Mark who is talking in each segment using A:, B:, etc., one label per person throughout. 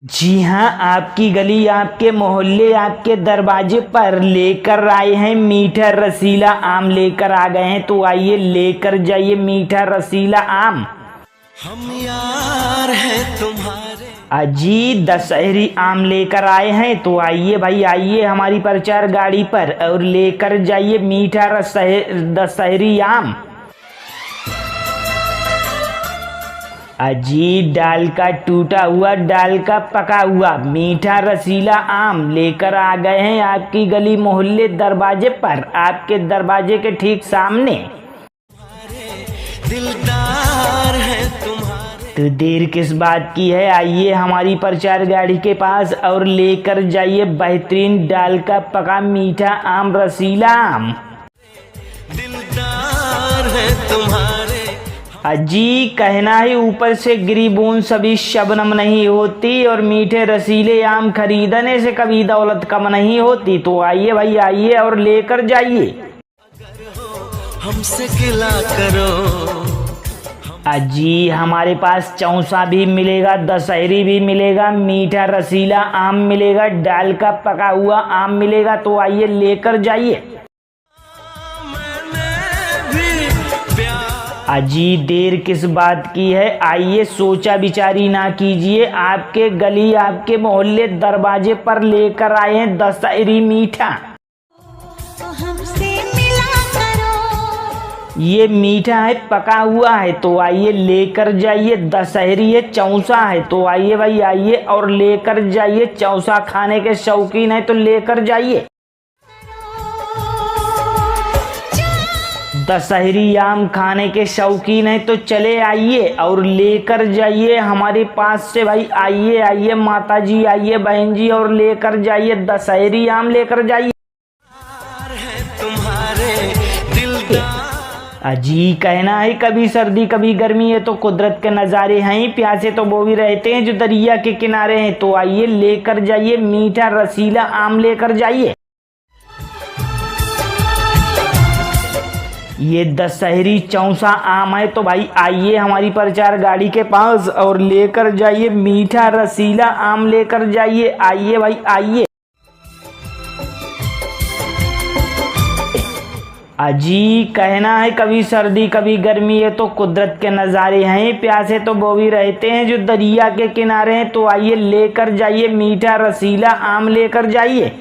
A: जी हाँ, आपकी गली, आपके मोहल्ले, आपके दरवाजे पर लेकर आए हैं मीठा रसीला आम। लेकर आ गए हैं तो आइए लेकर जाइए मीठा रसीला आम।
B: हम यार हैं तुम्हारे।
A: अजी दशहरी आम लेकर आए हैं तो आइए भाई, आइए हमारी प्रचार गाड़ी पर और लेकर जाइए मीठा दशहरी आम। अजी डाल का टूटा हुआ, डाल का पका हुआ मीठा रसीला आम लेकर आ गए हैं आपकी गली, मोहल्ले, दरवाजे पर, आपके दरवाजे के ठीक सामने।
B: दिलदार है तुम्हारे।
A: तो देर किस बात की है, आइए हमारी प्रचार गाड़ी के पास और लेकर जाइए बेहतरीन डाल का पका मीठा आम, रसीला आम।
B: दिलदार है तुम्हारे।
A: अजी कहना है ऊपर से गिरी बूंद सभी शबनम नहीं होती, और मीठे रसीले आम खरीदने से कभी दौलत कम नहीं होती। तो आइए भाई, आइए और लेकर जाइए।
B: हमसे गिला करो।
A: अजी हमारे पास चौसा भी मिलेगा, दशहरी भी मिलेगा, मीठा रसीला आम मिलेगा, डाल का पका हुआ आम मिलेगा। तो आइए लेकर जाइए। अजी देर किस बात की है, आइए सोचा विचारी ना कीजिए, आपके गली, आपके मोहल्ले, दरवाजे पर लेकर आए हैं दशहरी मीठा।
C: हमसे मिला करो।
A: ये मीठा है, पका हुआ है, तो आइए लेकर जाइए। दशहरी है, चौसा है, तो आइए भाई, आइए और लेकर जाइए। चौसा खाने के शौकीन है तो लेकर जाइए। दशहरी आम खाने के शौकीन है तो चले आइए और लेकर जाइए हमारे पास से भाई। आइए आइए माता जी, आइए बहन जी, और लेकर जाइए दशहरी आम, लेकर जाइए। अजी कहना है कभी सर्दी कभी गर्मी है तो कुदरत के नज़ारे हैं, प्यासे तो वो भी रहते हैं जो दरिया के किनारे हैं। तो आइए लेकर जाइए मीठा रसीला आम, लेकर जाइए। ये दशहरी चौसा आम है तो भाई आइए हमारी प्रचार गाड़ी के पास और लेकर जाइए मीठा रसीला आम, लेकर जाइए। आइए भाई, आइए। अजी कहना है कभी सर्दी कभी गर्मी है तो कुदरत के नज़ारे हैं, प्यासे तो वो भी रहते हैं जो दरिया के किनारे हैं। तो आइए लेकर जाइए मीठा रसीला आम, लेकर जाइए।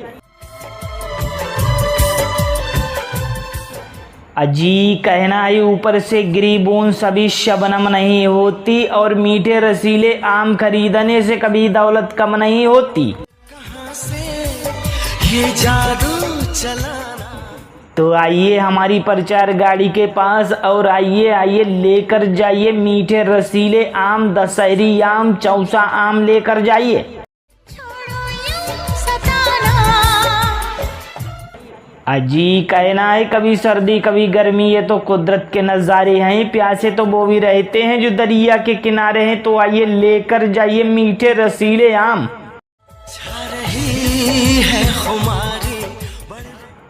A: अजी कहना है ऊपर से गिरी बूंद सभी शबनम नहीं होती, और मीठे रसीले आम खरीदने से कभी दौलत कम नहीं होती।
B: कहां से ये जादू चला।
A: तो आइए हमारी प्रचार गाड़ी के पास और आइए आइए लेकर जाइए मीठे रसीले आम, दशहरी आम, चौसा आम, लेकर जाइए। अजी कहना है कभी सर्दी कभी गर्मी है तो कुदरत के नज़ारे हैं, प्यासे तो वो भी रहते हैं जो दरिया के किनारे हैं। तो आइए लेकर जाइए मीठे रसीले आम।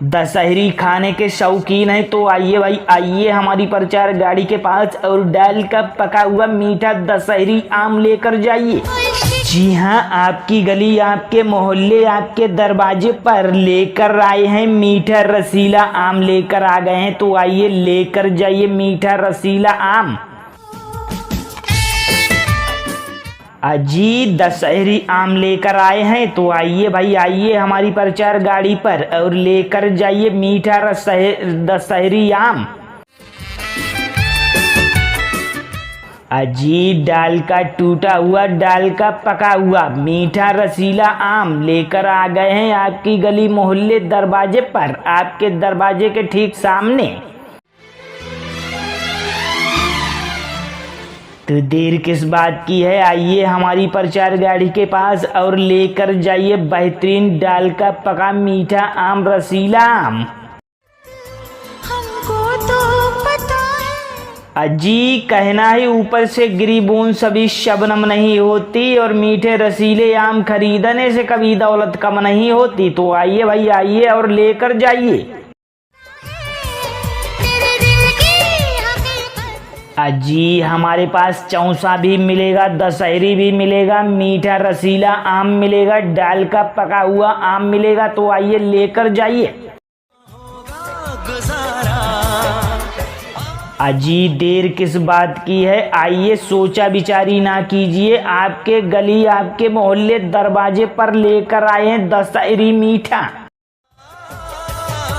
A: दशहरी खाने के शौकीन है तो आइए भाई, आइए हमारी प्रचार गाड़ी के पास और डाल का पका हुआ मीठा दशहरी आम, लेकर जाइए। जी हाँ, आपकी गली, आपके मोहल्ले, आपके दरवाजे पर लेकर आए हैं मीठा रसीला आम, लेकर आ गए हैं तो आइए लेकर जाइए मीठा रसीला आम। अजी दशहरी आम लेकर आए हैं तो आइए भाई, आइए हमारी प्रचार गाड़ी पर और लेकर जाइए मीठा दशहरी आम। अजी डाल का टूटा हुआ, डाल का पका हुआ मीठा रसीला आम लेकर आ गए हैं आपकी गली, मोहल्ले, दरवाजे पर, आपके दरवाजे के ठीक सामने। तो देर किस बात की है, आइए हमारी प्रचार गाड़ी के पास और लेकर जाइए बेहतरीन डाल का पका मीठा आम, रसीला आम।
C: हमको तो पता है।
A: अजी कहना है ऊपर से गिरी बूंद सभी शबनम नहीं होती, और मीठे रसीले आम खरीदने से कभी दौलत कम नहीं होती। तो आइए भाई, आइए और लेकर जाइए। जी हमारे पास चौसा भी मिलेगा, दशहरी भी मिलेगा, मीठा रसीला आम मिलेगा, डाल का पका हुआ आम मिलेगा। तो आइए लेकर जाइए।
B: गुजारा
A: अजी देर किस बात की है, आइए सोचा विचारी ना कीजिए। आपके गली आपके मोहल्ले दरवाजे पर लेकर आए हैं दशहरी मीठा।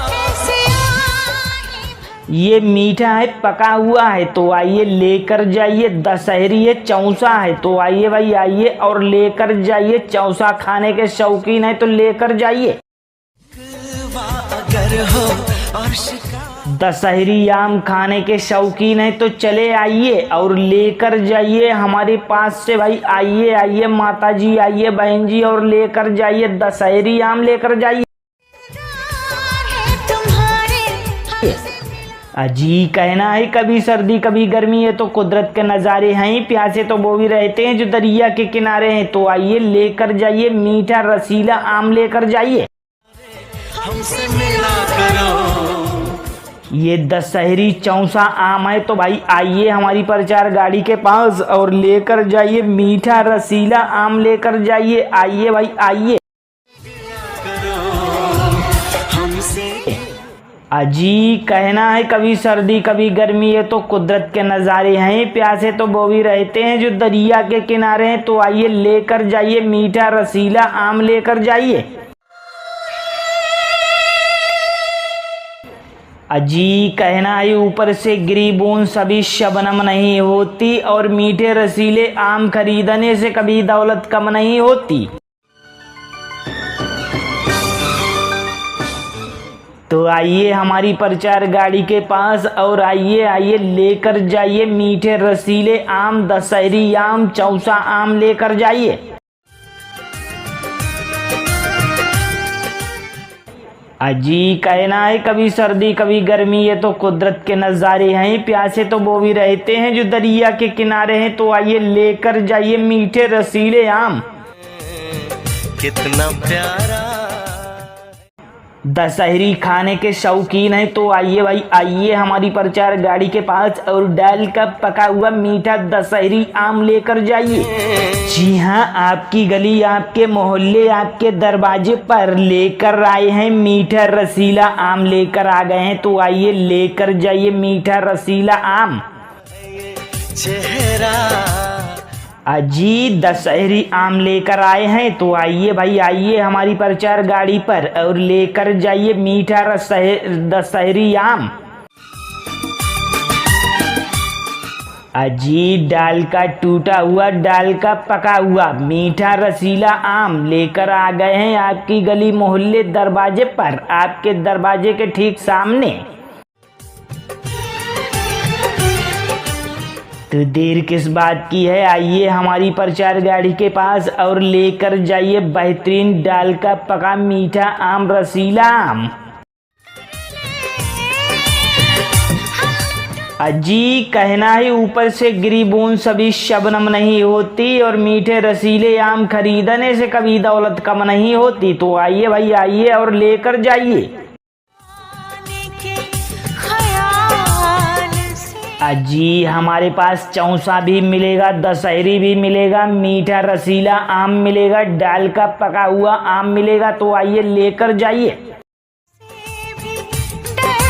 C: कैसे आए
A: ये मीठा है, पका हुआ है, तो आइए लेकर जाइए। दशहरी है, चौसा है, तो आइए भाई आइए और लेकर जाइए। चौसा खाने के शौकीन है तो लेकर जाइए।
B: अगर हो और शिकार
A: दशहरी आम खाने के शौकीन है तो चले आइए और लेकर जाइए हमारे पास से भाई। आइए आइए माता जी, आइए बहन जी और लेकर जाइए दशहरी आम लेकर जाइए।
C: है तुम्हारे
A: अजी कहना है कभी सर्दी कभी गर्मी है तो कुदरत के नज़ारे हैं। प्यासे तो वो भी रहते हैं जो दरिया के किनारे हैं। तो आइए लेकर जाइए मीठा रसीला आम लेकर जाइए।
B: हमसे मिला करो।
A: ये दशहरी चौसा आम है तो भाई आइए हमारी प्रचार गाड़ी के पास और लेकर जाइए मीठा रसीला आम लेकर जाइए। आइए भाई आइए।
B: हमसे
A: अजी कहना है कभी सर्दी कभी गर्मी है तो कुदरत के नज़ारे हैं। प्यासे तो वो भी रहते हैं जो दरिया के किनारे हैं। तो आइए लेकर जाइए मीठा रसीला आम लेकर जाइए। अजी कहना है ऊपर से गिरी बूंद सभी शबनम नहीं होती और मीठे रसीले आम खरीदने से कभी दौलत कम नहीं होती। तो आइए हमारी प्रचार गाड़ी के पास और आइए आइए लेकर जाइए मीठे रसीले आम, दशहरी आम, चौसा आम लेकर जाइए। अजी कहना है कभी सर्दी कभी गर्मी है तो कुदरत के नज़ारे हैं। प्यासे तो वो भी रहते हैं जो दरिया के किनारे हैं। तो आइए लेकर जाइए मीठे रसीले आम।
B: कितना प्यारा
A: दशहरी खाने के शौकीन है तो आइए भाई आइए हमारी प्रचार गाड़ी के पास और डाल का पका हुआ मीठा दशहरी आम लेकर जाइए। जी हाँ, आपकी गली आपके मोहल्ले आपके दरवाजे पर लेकर आए हैं मीठा रसीला आम लेकर आ गए हैं। तो आइए लेकर जाइए मीठा रसीला आम।
B: चेहरा
A: अजी दशहरी आम लेकर आए हैं तो आइए भाई आइए हमारी प्रचार गाड़ी पर और लेकर जाइए मीठा दशहरी आम। अजी डाल का टूटा हुआ डाल का पका हुआ मीठा रसीला आम लेकर आ गए हैं आपकी गली मोहल्ले दरवाजे पर, आपके दरवाजे के ठीक सामने। तो देर किस बात की है, आइए हमारी प्रचार गाड़ी के पास और लेकर जाइए बेहतरीन डाल का पका मीठा आम रसीला आम। अजी कहना है ऊपर से गिरी बूंद सभी शबनम नहीं होती और मीठे रसीले आम खरीदने से कभी दौलत कम नहीं होती। तो आइए भाई आइए और लेकर जाइए।
C: के ख्याल से
A: अजी हमारे पास चौसा भी मिलेगा, दशहरी भी मिलेगा, मीठा रसीला आम मिलेगा, डाल का पका हुआ आम मिलेगा। तो आइए लेकर जाइए।
C: भी डरते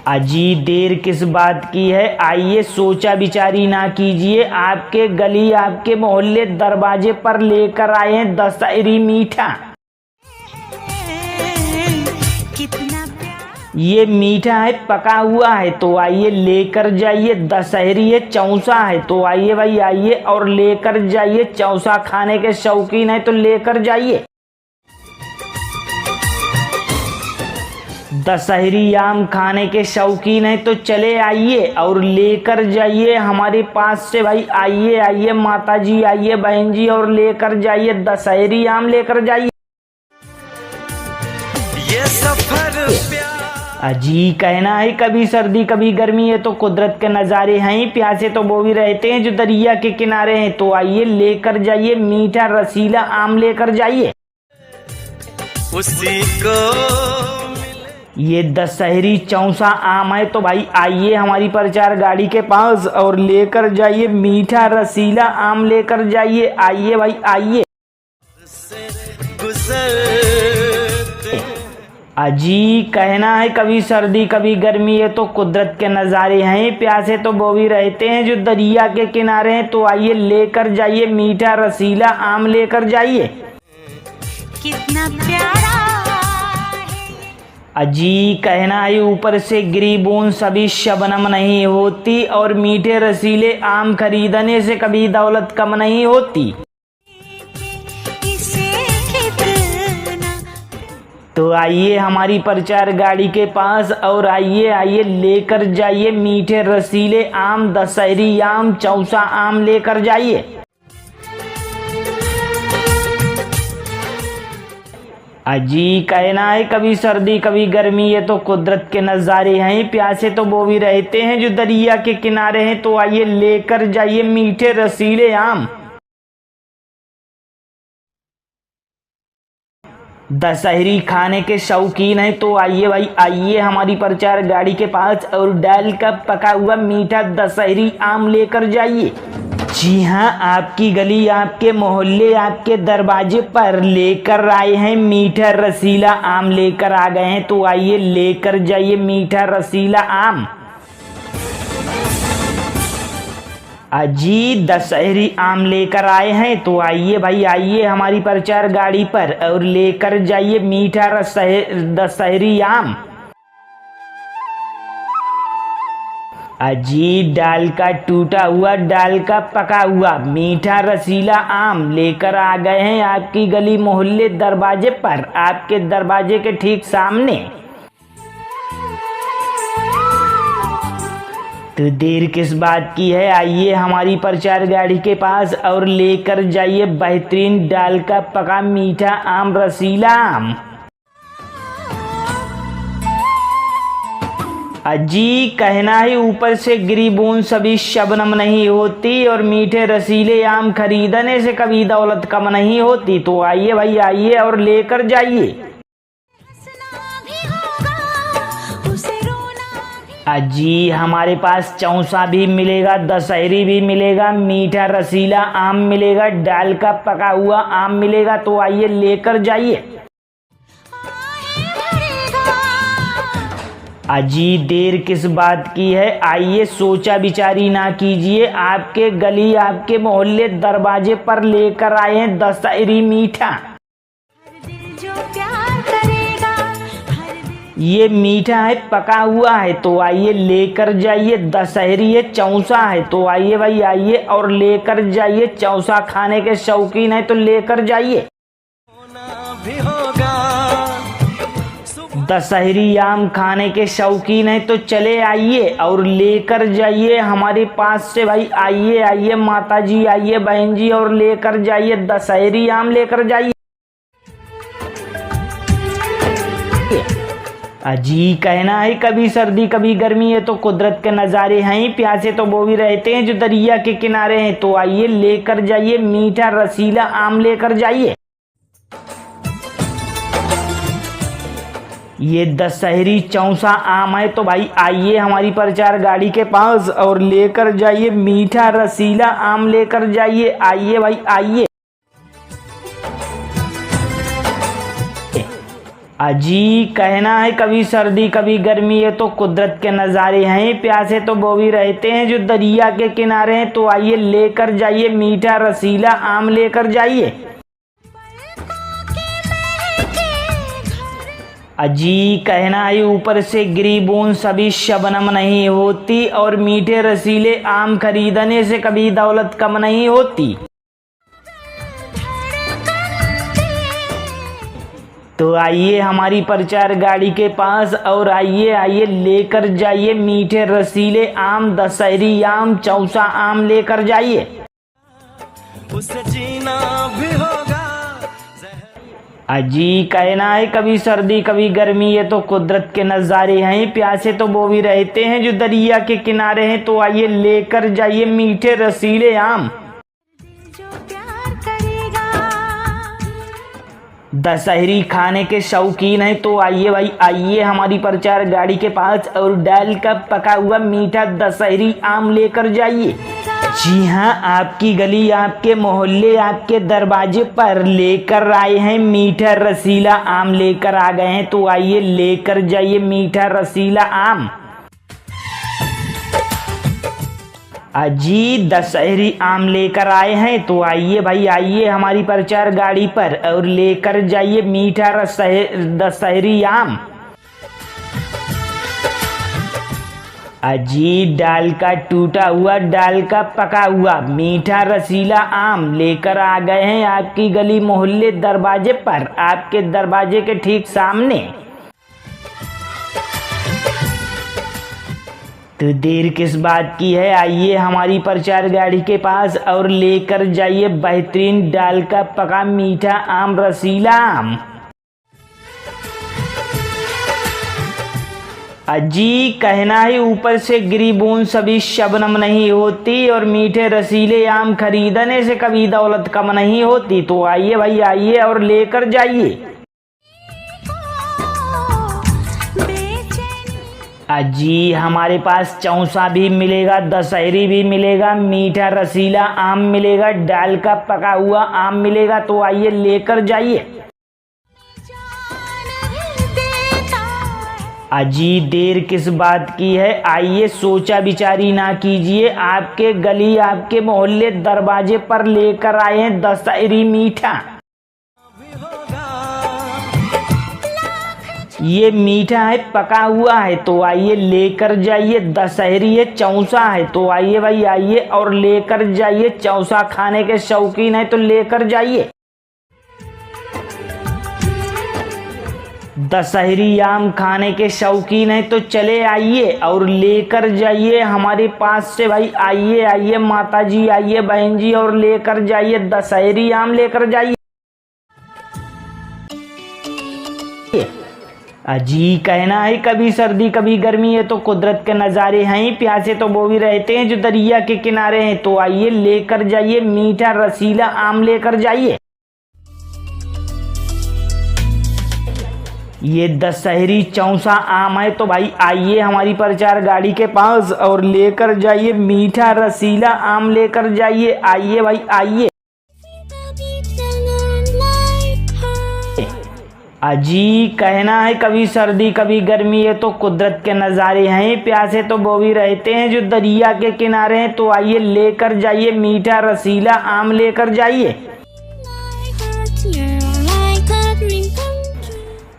A: अजी देर किस बात की है, आइए सोचा विचारी ना कीजिए। आपके गली आपके मोहल्ले दरवाजे पर लेकर आए हैं दशहरी मीठा।
C: कितना प्यार
A: ये मीठा है, पका हुआ है, तो आइए लेकर जाइए। दशहरी है, चौसा है, तो आइए भाई आइए और लेकर जाइए। चौसा खाने के शौकीन है तो लेकर जाइए। दशहरी आम खाने के शौकीन है तो चले आइए और लेकर जाइए हमारे पास से भाई। आइए आइए माता जी, आइए बहन जी और लेकर जाइए दशहरी आम लेकर जाइए।
B: ये सफर प्यार
A: अजी कहना है कभी सर्दी कभी गर्मी है तो कुदरत के नज़ारे हैं। प्यासे तो वो भी रहते हैं जो दरिया के किनारे हैं। तो आइए लेकर जाइए मीठा रसीला आम लेकर जाइए।
B: उसी को
A: ये दशहरी चौसा आम है तो भाई आइए हमारी प्रचार गाड़ी के पास और लेकर जाइए मीठा रसीला आम लेकर जाइए। आइए भाई आइए।
B: से गुजरते
A: अजी कहना है कभी सर्दी कभी गर्मी, ये तो कुदरत के नज़ारे हैं। प्यासे तो वो भी रहते हैं जो दरिया के किनारे हैं। तो आइए लेकर जाइए मीठा रसीला आम लेकर जाइए।
C: कितना प्यारा है
A: अजी कहना है ऊपर से गिरी बूंद सभी शबनम नहीं होती, और मीठे रसीले आम खरीदने से कभी दौलत कम नहीं होती।
C: इसे कितना
A: तो आइए हमारी प्रचार गाड़ी के पास और आइए आइए लेकर जाइए मीठे रसीले आम, दशहरी आम, चौसा आम लेकर जाइए। अजी कहना है कभी सर्दी कभी गर्मी, ये तो कुदरत के नज़ारे हैं। प्यासे तो वो भी रहते हैं जो दरिया के किनारे हैं। तो आइए लेकर जाइए मीठे रसीले आम। दशहरी खाने के शौकीन हैं तो आइए भाई आइए हमारी प्रचार गाड़ी के पास और डाल का पका हुआ मीठा दशहरी आम लेकर जाइए। जी हाँ, आपकी गली, आपके मोहल्ले, आपके दरवाजे पर लेकर आए हैं मीठा रसीला आम लेकर आ गए हैं। तो आइए लेकर जाइए मीठा रसीला आम। अजी दशहरी आम लेकर आए हैं तो आइए भाई आइए हमारी प्रचार गाड़ी पर और लेकर जाइए मीठा दशहरी आम। अजी डाल का टूटा हुआ, डाल का पका हुआ मीठा रसीला आम लेकर आ गए हैं आपकी गली मोहल्ले दरवाजे पर, आपके दरवाजे के ठीक सामने। तो देर किस बात की है, आइए हमारी प्रचार गाड़ी के पास और लेकर जाइए बेहतरीन डाल का पका मीठा आम रसीला आम। अजी कहना है ऊपर से गिरी बूंद सभी शबनम नहीं होती, और मीठे रसीले आम खरीदने से कभी दौलत कम नहीं होती। तो आइए भाई आइए और लेकर जाइए।
C: हंसना भी होगा उसे रोना भी
A: अजी हमारे पास चौसा भी मिलेगा, दशहरी भी मिलेगा, मीठा रसीला आम मिलेगा, डाल का पका हुआ आम मिलेगा। तो आइए लेकर जाइए।
C: डरेगा
A: अजी देर किस बात की है, आइए सोचा विचारी ना कीजिए। आपके गली, आपके मोहल्ले दरवाजे पर लेकर आए हैं दशहरी मीठा।
C: हर दिल जो प्यार करेगा हर दिल
A: ये मीठा है, पका हुआ है। तो आइए लेकर जाइए। दशहरी है, चौसा है। तो आइए भाई आइए और लेकर जाइए। चौसा खाने के शौकीन है तो लेकर जाइए।
B: होना भी होगा
A: दशहरी आम खाने के शौकीन है तो चले आइए और लेकर जाइए हमारे पास से भाई। आइए आइए माता जी, आइए बहन जी, और लेकर जाइए दशहरी आम लेकर जाइए। अजी कहना है कभी सर्दी कभी गर्मी, ये तो कुदरत के नज़ारे हैं। प्यासे तो वो भी रहते हैं जो दरिया के किनारे हैं। तो आइए लेकर जाइए मीठा रसीला आम लेकर जाइए। ये दशहरी चौसा आम है तो भाई आइए हमारी प्रचार गाड़ी के पास और लेकर जाइए मीठा रसीला आम लेकर जाइए। आइए भाई आइए। अजी कहना है कभी सर्दी कभी गर्मी, ये तो कुदरत के नज़ारे हैं। प्यासे तो वो भी रहते हैं जो दरिया के किनारे हैं। तो आइए लेकर जाइए मीठा रसीला आम लेकर जाइए। अजी कहना है ऊपर से गिरी बूंद सभी शबनम नहीं होती, और मीठे रसीले आम खरीदने से कभी दौलत कम नहीं होती। तो आइए हमारी प्रचार गाड़ी के पास और आइए आइए लेकर जाइए मीठे रसीले आम, दशहरी आम, चौसा आम लेकर जाइए।
B: उसे जीना भी होगा
A: अजी कहना है कभी सर्दी कभी गर्मी, ये तो कुदरत के नज़ारे हैं। प्यासे तो वो भी रहते हैं जो दरिया के किनारे हैं। तो आइए लेकर जाइए मीठे रसीले आम।
C: जो प्यार करेगा
A: दशहरी खाने के शौकीन हैं तो आइए भाई आइए हमारी प्रचार गाड़ी के पास और डाल का पका हुआ मीठा दशहरी आम लेकर जाइए। जी हाँ, आपकी गली, आपके मोहल्ले, आपके दरवाजे पर लेकर आए हैं मीठा रसीला आम लेकर आ गए हैं तो आइए लेकर जाइए मीठा रसीला आम। अजी दशहरी आम लेकर आए हैं तो आइए भाई आइए हमारी प्रचार गाड़ी पर और लेकर जाइए मीठा दशहरी आम। अजी डाल का टूटा हुआ, डाल का पका हुआ मीठा रसीला आम लेकर आ गए हैं आपकी गली, मोहल्ले, दरवाजे पर, आपके दरवाजे के ठीक सामने। तो देर किस बात की है, आइए हमारी प्रचार गाड़ी के पास और लेकर जाइए बेहतरीन डाल का पका मीठा आम रसीला आम। अजी कहना है ऊपर से गिरी बूंद सभी शबनम नहीं होती और मीठे रसीले आम खरीदने से कभी दौलत कम नहीं होती। तो आइए भाई आइए और लेकर जाइए। अजी हमारे पास चौसा भी मिलेगा, दशहरी भी मिलेगा, मीठा रसीला आम मिलेगा, डाल का पका हुआ आम मिलेगा तो आइए लेकर जाइए। अजी देर किस बात की है, आइए सोचा विचारी ना कीजिए, आपके गली, आपके मोहल्ले, दरवाजे पर लेकर आए हैं दशहरी मीठा। ये मीठा है, पका हुआ है तो आइए लेकर जाइए। दशहरी है, चौसा है तो आइए भाई आइए और लेकर जाइए। चौसा खाने के शौकीन है तो लेकर जाइए। दशहरी आम खाने के शौकीन है तो चले आइए और लेकर जाइए हमारे पास से भाई। आइए आइए माता जी, आइए बहन जी और लेकर जाइए दशहरी आम लेकर जाइए। अजी कहना है कभी सर्दी कभी गर्मी, ये तो कुदरत के नज़ारे हैं, प्यासे तो वो भी रहते हैं जो दरिया के किनारे हैं तो आइए लेकर जाइए मीठा रसीला आम लेकर जाइए। ये दशहरी चौसा आम है तो भाई आइए हमारी प्रचार गाड़ी के पास और लेकर जाइए मीठा रसीला आम लेकर जाइए। आइए भाई आइए। अजी कहना है कभी सर्दी कभी गर्मी, ये तो कुदरत के नज़ारे हैं, प्यासे तो वो भी रहते हैं जो दरिया के किनारे हैं तो आइए लेकर जाइए मीठा रसीला आम लेकर जाइए।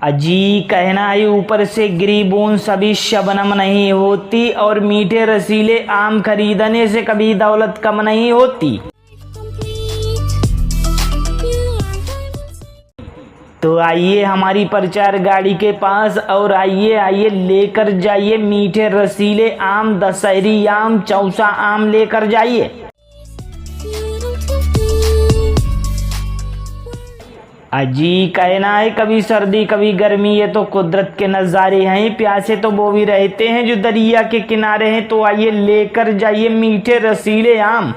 A: अजी कहना है ऊपर से गिरी बूंद सभी शबनम नहीं होती और मीठे रसीले आम खरीदने से कभी दौलत कम नहीं होती। तो आइए हमारी प्रचार गाड़ी के पास और आइए आइए लेकर जाइए मीठे रसीले आम, दशहरी आम, चौसा आम लेकर जाइए। अजी कहना है कभी सर्दी कभी गर्मी, ये तो कुदरत के नज़ारे हैं, प्यासे तो वो भी रहते हैं जो दरिया के किनारे हैं तो आइए लेकर जाइए मीठे रसीले आम।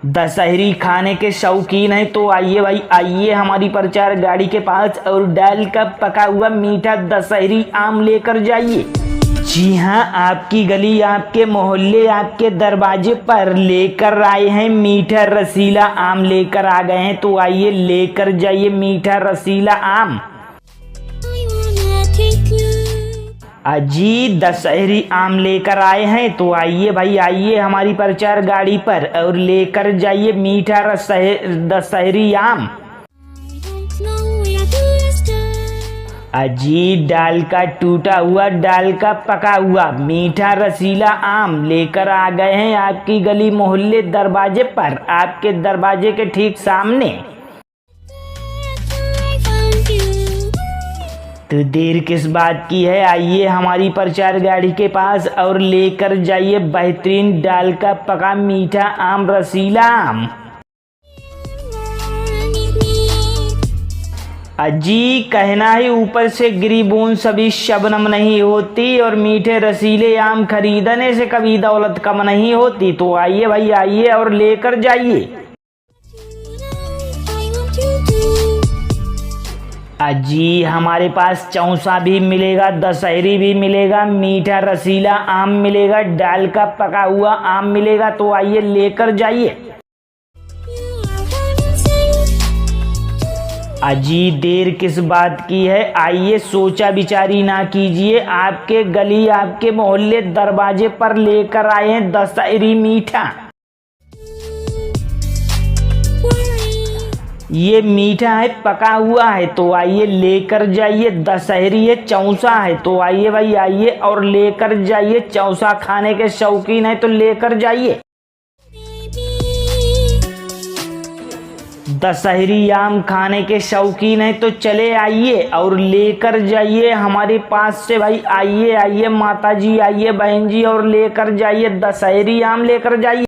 A: दशहरी खाने के शौकीन हैं तो आइए भाई आइए हमारी प्रचार गाड़ी के पास और डाल का पका हुआ मीठा दशहरी आम लेकर जाइए। जी हाँ, आपकी गली, आपके मोहल्ले, आपके दरवाजे पर लेकर आए हैं मीठा रसीला आम लेकर आ गए हैं तो आइए लेकर जाइए मीठा रसीला आम। अजी दशहरी आम लेकर आए हैं तो आइए भाई आइए हमारी प्रचार गाड़ी पर और लेकर जाइए मीठा दशहरी आम। अजी डाल का टूटा हुआ, डाल का पका हुआ मीठा रसीला आम लेकर आ गए हैं आपकी गली, मोहल्ले, दरवाजे पर, आपके दरवाजे के ठीक सामने। तो देर किस बात की है, आइए हमारी प्रचार गाड़ी के पास और लेकर जाइए बेहतरीन डाल का पका मीठा आम रसीला आम। अजी कहना है ऊपर से गिरी बूंद सभी शबनम नहीं होती और मीठे रसीले आम खरीदने से कभी दौलत कम नहीं होती। तो आइए भाई आइए और लेकर जाइए। जी हमारे पास चौसा भी मिलेगा, दशहरी भी मिलेगा, मीठा रसीला आम मिलेगा, डाल का पका हुआ आम मिलेगा। तो आइए लेकर जाइए। अजी देर किस बात की है, आइए सोचा विचारी ना कीजिए। आपके गली आपके मोहल्ले दरवाजे पर लेकर आए हैं दशहरी मीठा। ये मीठा है, पका हुआ है, तो आइए लेकर जाइए। दशहरी है, चौसा है, तो आइए भाई आइए और लेकर जाइए। चौसा खाने के शौकीन है तो लेकर जाइए। दशहरी आम खाने के शौकीन है तो चले आइए और लेकर जाइए हमारे पास से भाई। आइए आइए माता जी, आइए बहन जी और लेकर जाइए, दशहरी आम लेकर जाइए।